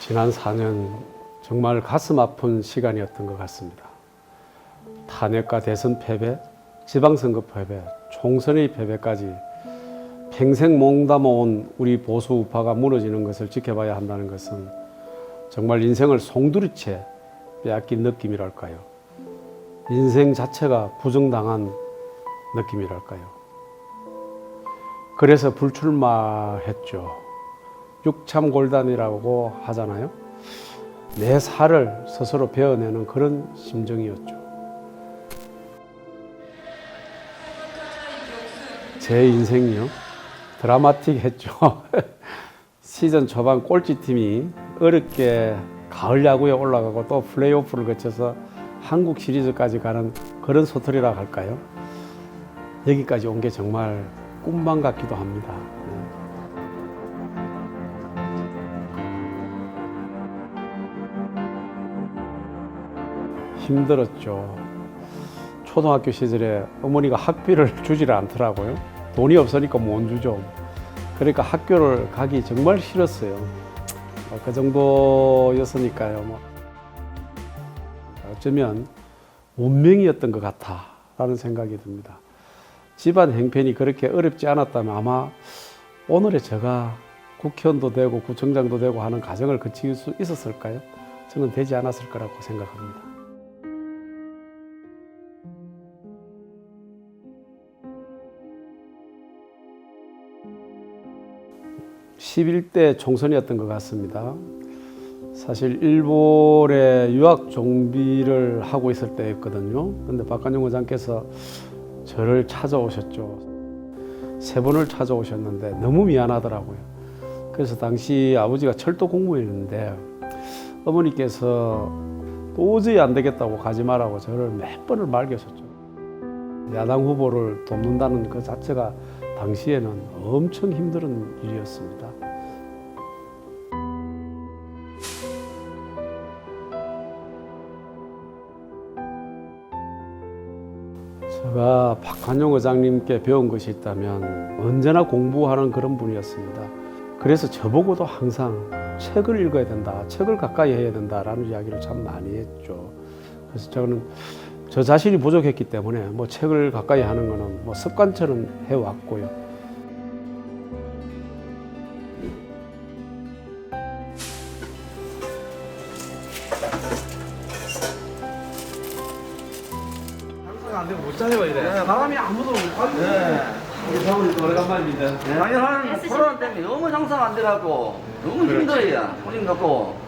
지난 4년 정말 가슴 아픈 시간이었던 것 같습니다. 탄핵과 대선 패배, 지방선거 패배, 총선의 패배까지 평생 몸담아온 우리 보수 우파가 무너지는 것을 지켜봐야 한다는 것은 정말 인생을 송두리째 빼앗긴 느낌이랄까요. 인생 자체가 부정당한 느낌이랄까요. 그래서 불출마했죠. 육참골단이라고 하잖아요. 내 살을 스스로 베어내는 그런 심정이었죠. 제 인생이요. 드라마틱했죠. 시즌 초반 꼴찌팀이 어렵게 가을 야구에 올라가고 또 플레이오프를 거쳐서 한국 시리즈까지 가는 그런 스토리라 할까요? 여기까지 온 게 정말 꿈만 같기도 합니다. 힘들었죠. 초등학교 시절에 어머니가 학비를 주지를 않더라고요. 돈이 없으니까 못 주죠. 그러니까 학교를 가기 정말 싫었어요. 그 정도였으니까요. 어쩌면 운명이었던 것 같다라는 생각이 듭니다. 집안 형편이 그렇게 어렵지 않았다면 아마 오늘의 제가 국회의원도 되고 구청장도 되고 하는 과정을 거칠 수 있었을까요? 저는 되지 않았을 거라고 생각합니다. 11대 총선이었던 것 같습니다. 사실 일본에 유학 정비를 하고 있을 때였거든요. 그런데 박관영 의장께서 저를 찾아오셨죠. 3번을 찾아오셨는데 너무 미안하더라고요. 그래서 당시 아버지가 철도 공무원이었는데 어머니께서 도저히 안 되겠다고 가지 말라고 저를 몇 번을 말렸었죠. 야당 후보를 돕는다는 그 자체가 당시에는 엄청 힘든 일이었습니다. 제가 박관영 의장님께 배운 것이 있다면 언제나 공부하는 그런 분이었습니다. 그래서 저보고도 항상 책을 읽어야 된다, 책을 가까이 해야 된다라는 이야기를 참 많이 했죠. 그래서 저는 저 자신이 부족했기 때문에 책을 가까이 하는 거는 습관처럼 해왔고요. 항상 안 되고 못 자요 이래. 네, 바람이 아무도 못 가요. 네. 우리 사모님도 오래간만입니다. 네, 아니 코로나 때문에 너무 장사가 안 돼갖고 너무 힘들어요. 손님 넣고.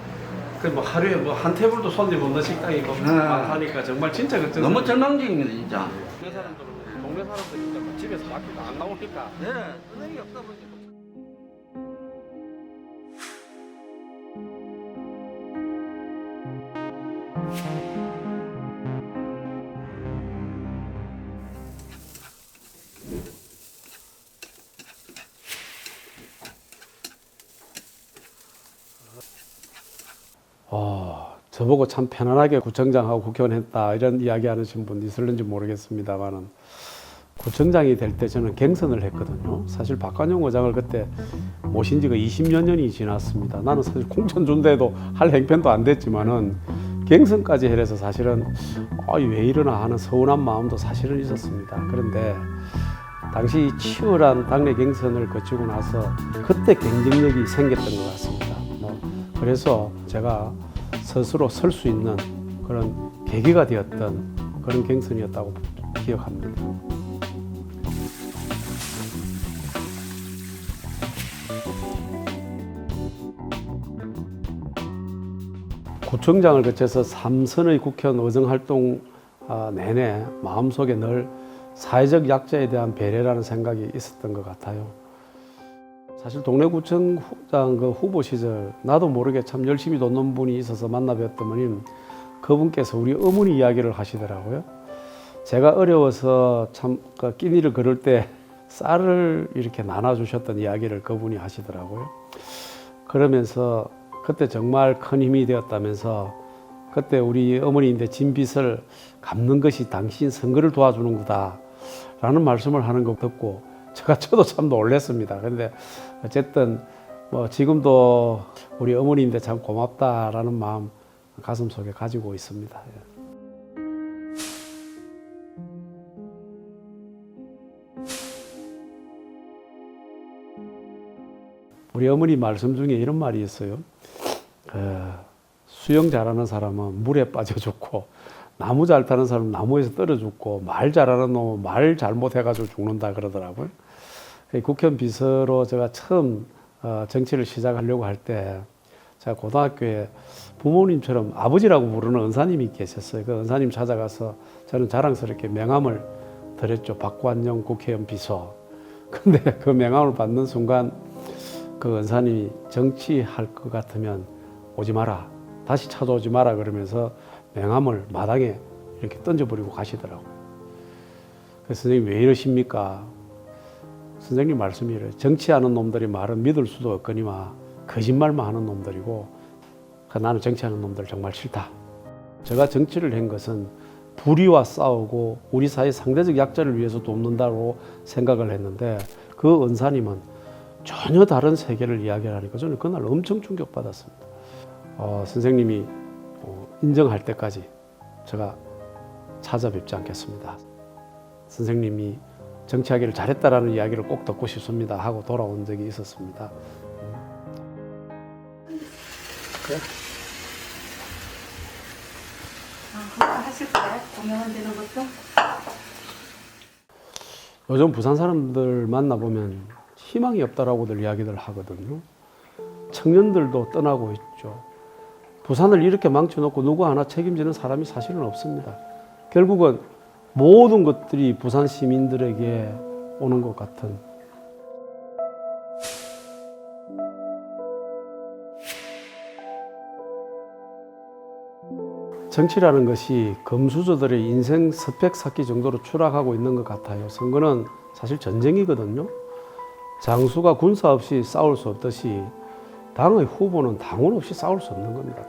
하루에 한 테이블도 손님 없는 식당이 많다니까 정말 진짜 걱정. 너무 절망적입니다 진짜. 동네 사람들 진짜 집에서 밖에 안 나오니까. 네, 은행이 없다 보니까. 저보고 참 편안하게 구청장하고 국회의원 했다 이런 이야기 하시는 분 있을는지 모르겠습니다만은 구청장이 될 때 저는 경선을 했거든요. 사실 박관영 의장을 그때 모신 지가 20여 년이 지났습니다. 나는 사실 공천 준대도 할 형편도 안 됐지만은 경선까지 해서 사실은 왜 이러나 하는 서운한 마음도 사실은 있었습니다. 그런데 당시 치열한 당내 경선을 거치고 나서 그때 경쟁력이 생겼던 것 같습니다. 그래서 제가 스스로 설 수 있는 그런 계기가 되었던 그런 경선이었다고 기억합니다. 구청장을 거쳐서 3선의 국회의원 의정활동 내내 마음속에 늘 사회적 약자에 대한 배려라는 생각이 있었던 것 같아요. 사실 동래구청장 후보 시절 나도 모르게 참 열심히 돕는 분이 있어서 만나 뵀더니 그분께서 우리 어머니 이야기를 하시더라고요. 제가 어려워서 참 끼니를 걸을 때 쌀을 이렇게 나눠주셨던 이야기를 그분이 하시더라고요. 그러면서 그때 정말 큰 힘이 되었다면서 그때 우리 어머니인데 진 빚을 갚는 것이 당신 선거를 도와주는 거다 라는 말씀을 하는 거 듣고 저도 참 놀랐습니다. 그런데 어쨌든 뭐 지금도 우리 어머니인데 참 고맙다라는 마음 가슴속에 가지고 있습니다. 우리 어머니 말씀 중에 이런 말이 있어요. 수영 잘하는 사람은 물에 빠져 죽고, 나무 잘 타는 사람은 나무에서 떨어 죽고, 말 잘하는 놈은 말 잘못해가지고 죽는다 그러더라고요. 국회의원 비서로 제가 처음 정치를 시작하려고 할 때, 제가 고등학교에 부모님처럼 아버지라고 부르는 은사님이 계셨어요. 그 은사님 찾아가서 저는 자랑스럽게 명함을 드렸죠. 박관영 국회의원 비서. 근데 그 명함을 받는 순간 그 은사님이 정치할 것 같으면 오지 마라. 다시 찾아오지 마라. 그러면서 명함을 마당에 이렇게 던져버리고 가시더라고요. 그래서 선생님 왜 이러십니까? 선생님 말씀이 이래요. 정치하는 놈들이 말은 믿을 수도 없거니와 거짓말만 하는 놈들이고, 나는 정치하는 놈들 정말 싫다. 제가 정치를 한 것은 불의와 싸우고 우리 사회 상대적 약자를 위해서 돕는다고 생각을 했는데, 그 은사님은 전혀 다른 세계를 이야기하니까 저는 그날 엄청 충격받았습니다. 선생님이 인정할 때까지 제가 찾아뵙지 않겠습니다. 선생님이 정치하기를 잘했다라는 이야기를 꼭 듣고 싶습니다 하고 돌아온 적이 있었습니다. 그래? 하실 거예요? 공연 되는 것도? 요즘 부산 사람들 만나보면 희망이 없다라고들 이야기들 하거든요. 청년들도 떠나고 있죠. 부산을 이렇게 망쳐놓고 누구 하나 책임지는 사람이 사실은 없습니다. 결국은 모든 것들이 부산 시민들에게 오는 것 같은. 정치라는 것이 금수저들의 인생 스펙 쌓기 정도로 추락하고 있는 것 같아요. 선거는 사실 전쟁이거든요. 장수가 군사 없이 싸울 수 없듯이 당의 후보는 당원 없이 싸울 수 없는 겁니다.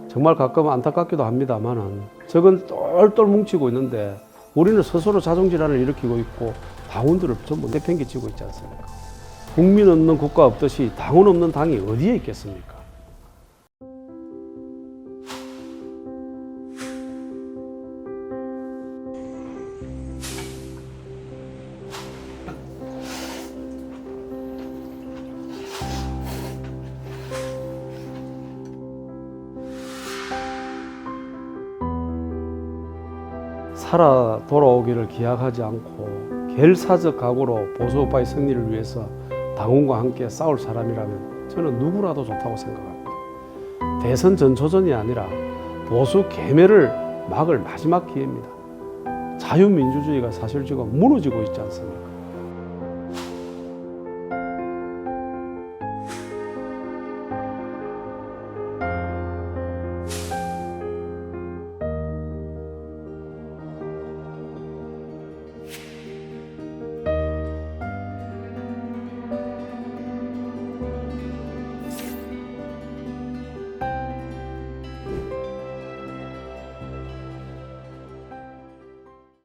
정말 가끔 안타깝기도 합니다만은 적은 똘똘 뭉치고 있는데 우리는 스스로 자존질환을 일으키고 있고 당원들을 전부 내팽개치고 있지 않습니까? 국민 없는 국가 없듯이 당원 없는 당이 어디에 있겠습니까? 살아 돌아오기를 기약하지 않고 결사적 각오로 보수우파의 승리를 위해서 당원과 함께 싸울 사람이라면 저는 누구라도 좋다고 생각합니다. 대선 전초전이 아니라 보수 괴멸을 막을 마지막 기회입니다. 자유민주주의가 사실 지금 무너지고 있지 않습니까?